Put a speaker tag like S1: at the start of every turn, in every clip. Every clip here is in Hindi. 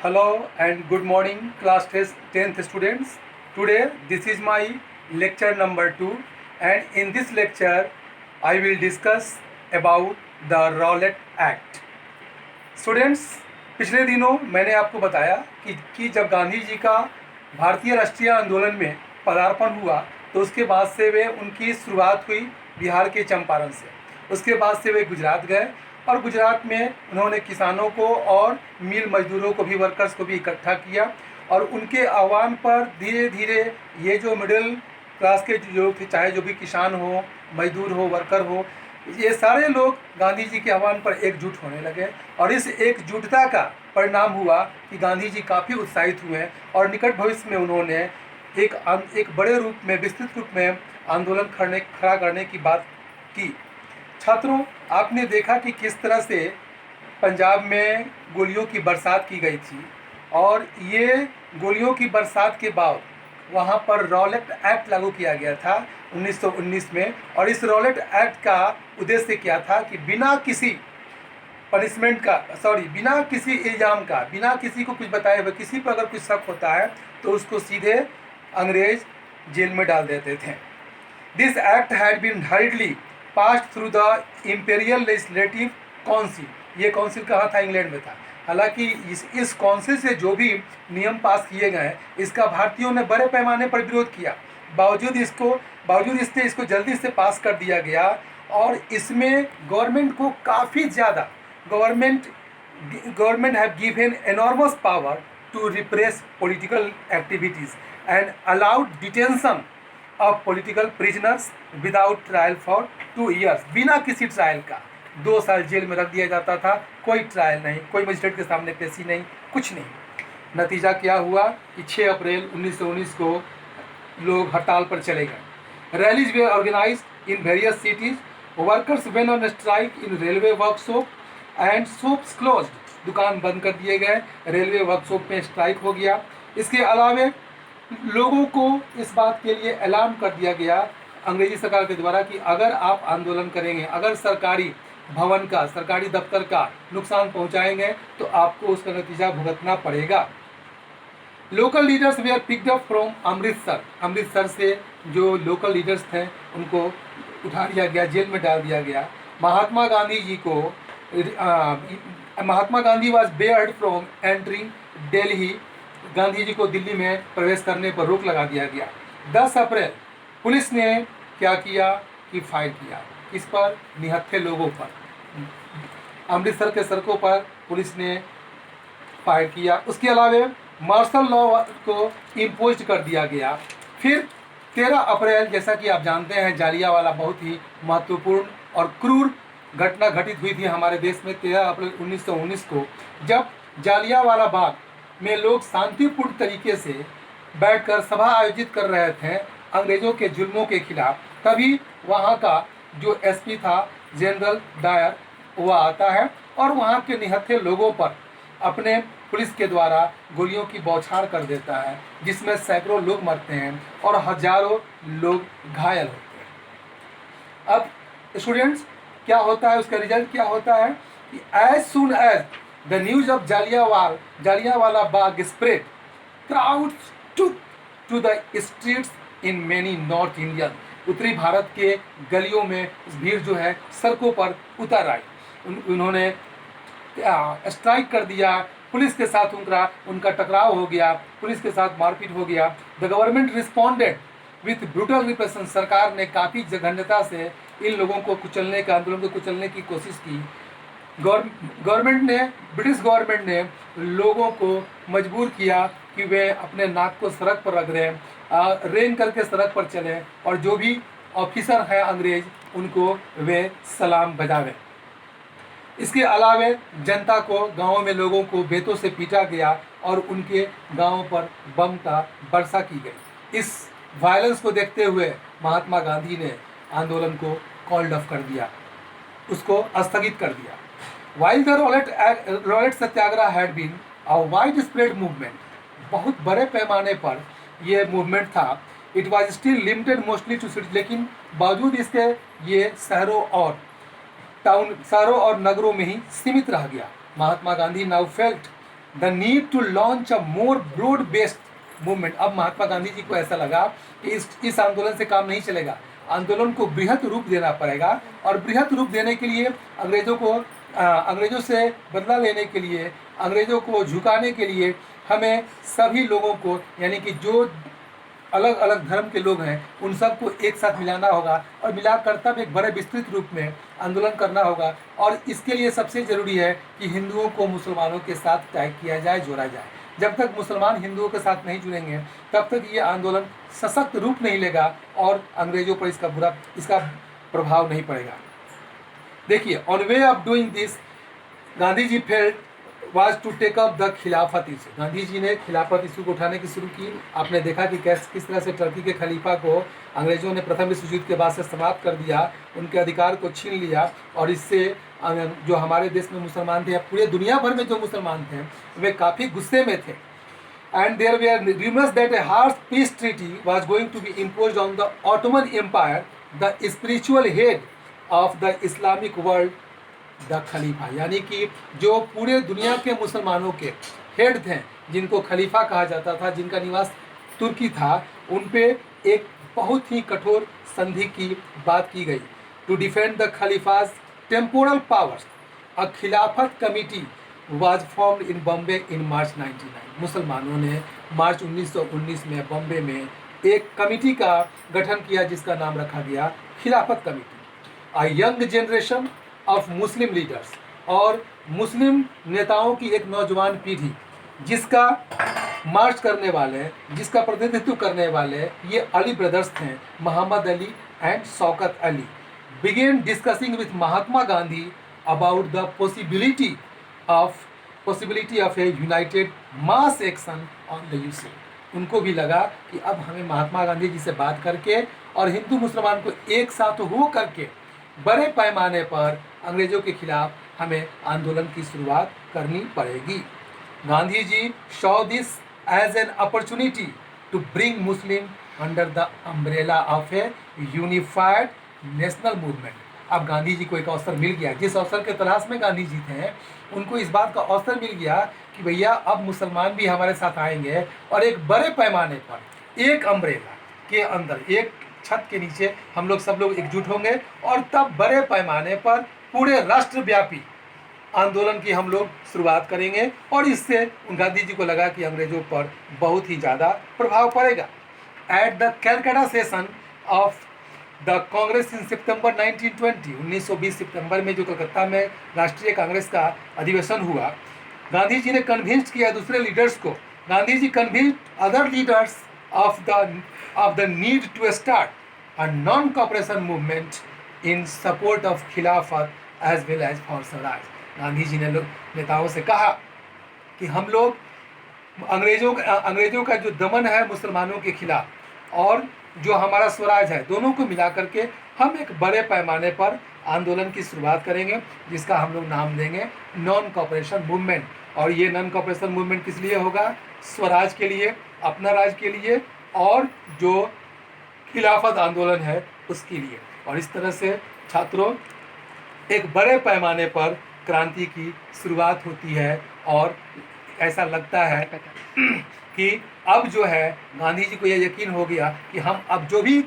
S1: Hello and good morning, class 10th students. Today, this is my lecture number 2, and in this lecture, I will discuss about the Rowlatt Act. Students, पिछले दिनों मैंने आपको बताया कि जब गांधी जी का भारतीय राष्ट्रीय आंदोलन में पदार्पण हुआ तो उसके बाद से वे उनकी शुरुआत हुई बिहार के चंपारण से। उसके बाद से वे गुजरात गए और गुजरात में उन्होंने किसानों को और मिल मजदूरों को भी, वर्कर्स को भी इकट्ठा किया और उनके आह्वान पर धीरे धीरे ये जो मिडिल क्लास के जो थे, चाहे जो भी किसान हो, मजदूर हो, वर्कर हो, ये सारे लोग गांधी जी के आह्वान पर एकजुट होने लगे और इस एकजुटता का परिणाम हुआ कि गांधी जी काफ़ी उत्साहित हुए और निकट भविष्य में उन्होंने एक बड़े रूप में, विस्तृत रूप में आंदोलन खड़ा करने की बात की। छात्रों, आपने देखा कि किस तरह से पंजाब में गोलियों की बरसात की गई थी और ये गोलियों की बरसात के बाद वहाँ पर रॉलेट एक्ट लागू किया गया था 1919 में। और इस रॉलेट एक्ट का उद्देश्य क्या था कि बिना किसी पनिशमेंट का, बिना किसी इल्ज़ाम का, बिना किसी को कुछ बताए हुए किसी पर अगर कुछ शक होता है तो उसको सीधे अंग्रेज जेल में डाल देते थे। This act had been hurriedly passed through the imperial legislative council. ये काउंसिल कहाँ था? इंग्लैंड में था। हालांकि इस काउंसिल से जो भी नियम पास किए गए इसका भारतीयों ने बड़े पैमाने पर विरोध किया। बावजूद इससे इसको जल्दी से पास कर दिया गया और इसमें गवर्नमेंट को काफ़ी ज़्यादा government have given enormous power to repress political activities and allowed detention of political prisoners without trial for 2 years। बिना किसी ट्रायल का 2 साल जेल में रख दिया जाता था। कोई ट्रायल नहीं, कोई मजिस्ट्रेट के सामने पेशी नहीं, कुछ नहीं। नतीजा क्या हुआ कि 6 अप्रैल 1919 को लोग हड़ताल पर चले गए। Rallies were organised in various cities. Workers went on strike in railway workshop and shops closed. दुकान बंद कर दिए गए, रेलवे वर्कशॉप में स्ट्राइक हो गया। इसके अलावा लोगों को इस बात के लिए ऐलान कर दिया गया अंग्रेजी सरकार के द्वारा कि अगर आप आंदोलन करेंगे, अगर सरकारी भवन का, सरकारी दफ्तर का नुकसान पहुंचाएंगे तो आपको उसका नतीजा भुगतना पड़ेगा। Local leaders were picked up from Amritsar से जो लोकल लीडर्स थे उनको उठा लिया गया, जेल में डाल दिया गया। Mahatma Gandhi was barred from entering Delhi. Gandhi ji को दिल्ली में प्रवेश करने पर रोक लगा दिया गया। 10 अप्रैल पुलिस ने क्या किया कि फायर किया। इस पर निहत्थे लोगों पर, अमृतसर के सड़कों पर पुलिस ने फायर किया। उसके अलावा मार्शल लॉ को इम्पोज कर दिया गया। फिर 13 अप्रैल, जैसा कि आप जानते हैं, जालियांवाला बहुत ही महत्वपूर्ण और क्रूर घटना घटित हुई थी हमारे देश में 13 अप्रैल 1919 को, जब जालियांवाला बाग में लोग शांतिपूर्ण तरीके से बैठकर सभा आयोजित कर रहे थे अंग्रेज़ों के जुल्मों के खिलाफ। तभी वहाँ का जो एसपी था, जनरल डायर, वह आता है और वहाँ के निहत्थे लोगों पर अपने पुलिस के द्वारा गोलियों की बौछार कर देता है, जिसमें सैकड़ों लोग मरते हैं और हजारों लोग घायल होते हैं। अब स्टूडेंट्स, क्या होता है, उसका रिजल्ट क्या होता है कि as soon as the news of Jallianwala Bagh spread, crowds took to the streets in many north Indian. उत्तरी भारत के गलियों में भीड़ जो है सड़कों पर उतर आई। उन्होंने स्ट्राइक कर दिया, पुलिस के साथ उनका टकराव हो गया, पुलिस के साथ मारपीट हो गया। The government responded with brutal repression. सरकार ने काफ़ी जघन्यता से इन लोगों को कुचलने का, आंदोलन को कुचलने की कोशिश की। ब्रिटिश गवर्नमेंट ने लोगों को मजबूर किया कि वे अपने नाक को सड़क पर रख दें, रेंग करके सड़क पर चलें और जो भी ऑफिसर हैं अंग्रेज उनको वे सलाम बजावें। इसके अलावा जनता को, गाँव में लोगों को बेतों से पीटा गया और उनके गाँव पर बम का वर्षा की गई। इस वायलेंस को देखते हुए महात्मा गांधी ने आंदोलन को कॉल्ड ऑफ कर दिया, उसको स्थगित कर दिया। While the Rowlatt Satyagraha had been a wide spread movement, बहुत बड़े पैमाने पर यह मूवमेंट था। It was still limited mostly to city, लेकिन बावजूद इसके ये शहरों और नगरों में ही सीमित रह गया। Mahatma Gandhi now felt the need to launch a more broad based movement. अब महात्मा गांधी जी को ऐसा लगा कि इस आंदोलन से काम नहीं चलेगा, आंदोलन को बृहत रूप देना पड़ेगा, और बृहत रूप देने के लिए अंग्रेजों से बदला लेने के लिए, अंग्रेजों को झुकाने के लिए हमें सभी लोगों को, यानी कि जो अलग अलग धर्म के लोग हैं उन सबको एक साथ मिलाना होगा, और मिलाकर तब एक बड़े विस्तृत रूप में आंदोलन करना होगा। और इसके लिए सबसे ज़रूरी है कि हिंदुओं को मुसलमानों के साथ टैग किया जाए, जोड़ा जाए। जब तक मुसलमान हिंदुओं के साथ नहीं जुड़ेंगे तब तक ये आंदोलन सशक्त रूप नहीं लेगा और अंग्रेजों पर इसका प्रभाव नहीं पड़ेगा। देखिए, one way of doing this Gandhi ji felt was to take up the Khilafat issue. Gandhi ji ने खिलाफत इशू को उठाने की शुरू की। आपने देखा कि किस तरह से टर्की के खलीफा को अंग्रेजों ने प्रथम विश्व युद्ध के बाद से समाप्त कर दिया, उनके अधिकार को छीन लिया, और इससे जो हमारे देश में मुसलमान थे या पूरे दुनिया भर में जो मुसलमान थे वे काफ़ी गुस्से में थे। And there were rumors that a harsh peace treaty was going to be imposed on the Ottoman Empire, the spiritual head of the Islamic world, the खलीफा। यानी कि जो पूरे दुनिया के मुसलमानों के हेड थे, जिनको खलीफा कहा जाता था, जिनका निवास तुर्की था, उन पे एक बहुत ही कठोर संधि की बात की गई। To defend the Khalifa's temporal powers, a Khilafat committee was formed in Bombay in March 1999। मुसलमानों ने मार्च 1919 में बॉम्बे में एक कमिटी का गठन किया जिसका नाम रखा गया खिलाफत committee. A young generation of Muslim leaders, और मुस्लिम नेताओं की एक नौजवान पीढ़ी जिसका मार्च करने वाले, जिसका प्रतिनिधित्व करने वाले ये अली ब्रदर्स थे, Mohammad Ali and Shaukat Ali, began discussing with Mahatma Gandhi about the possibility of a united mass action on the issue। उनको भी लगा कि अब हमें महात्मा गांधी जी से बात करके और हिंदू मुसलमान को एक साथ हो करके बड़े पैमाने पर अंग्रेजों के खिलाफ हमें आंदोलन की शुरुआत करनी पड़ेगी। Gandhi ji saw this as an opportunity to bring Muslim under the umbrella of a unified national movement। अब गांधी जी को एक अवसर मिल गया, जिस अवसर के तलाश में गांधी जी थे, उनको इस बात का अवसर मिल गया कि भैया अब मुसलमान भी हमारे साथ आएंगे और एक बड़े पैमाने पर एक अम्ब्रेला के अंदर, एक छत के नीचे हम लोग सब लोग एकजुट होंगे, और तब बड़े पैमाने पर पूरे राष्ट्रव्यापी आंदोलन की हम लोग शुरुआत करेंगे। और इससे गांधी जी को लगा कि अंग्रेजों पर बहुत ही ज़्यादा प्रभाव पड़ेगा। At the Calcutta session of the Congress in September 1920, 1920 सितंबर में जो कलकत्ता में राष्ट्रीय कांग्रेस का अधिवेशन हुआ, गांधी जी ने कन्विंस किया दूसरे लीडर्स को। Gandhi ji convinced other leaders of the need to start a non cooperation movement in support of Khilafat as well as for swaraj. Gandhi ji ने नेताओं से कहा कि हम लोग अंग्रेजों का जो दमन है मुसलमानों के खिलाफ और जो हमारा स्वराज है, दोनों को मिला करके हम एक बड़े पैमाने पर आंदोलन की शुरुआत करेंगे, जिसका हम लोग नाम देंगे नॉन कॉपरेशन मूवमेंट। और ये नॉन कॉपरेशन मूवमेंट किस लिए होगा? स्वराज के लिए, अपना राज के लिए, और जो खिलाफत आंदोलन है उसके लिए। और इस तरह से छात्रों, एक बड़े पैमाने पर क्रांति की शुरुआत होती है, और ऐसा लगता है कि अब जो है गांधी जी को यह यकीन हो गया कि हम अब जो भी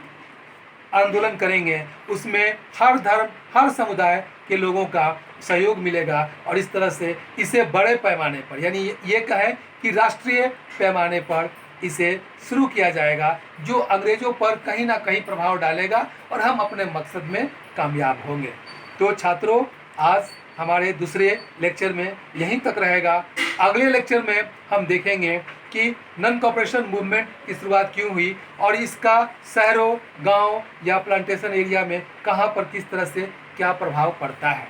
S1: आंदोलन करेंगे उसमें हर धर्म, हर समुदाय के लोगों का सहयोग मिलेगा, और इस तरह से इसे बड़े पैमाने पर, यानी ये कहें कि राष्ट्रीय पैमाने पर इसे शुरू किया जाएगा, जो अंग्रेजों पर कहीं ना कहीं प्रभाव डालेगा और हम अपने मकसद में कामयाब होंगे। तो छात्रों, आज हमारे दूसरे लेक्चर में यहीं तक रहेगा। अगले लेक्चर में हम देखेंगे कि नॉन कॉपरेशन मूवमेंट की शुरुआत क्यों हुई और इसका शहरों, गांव या प्लांटेशन एरिया में कहां पर किस तरह से क्या प्रभाव पड़ता है।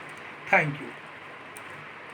S1: Thank you.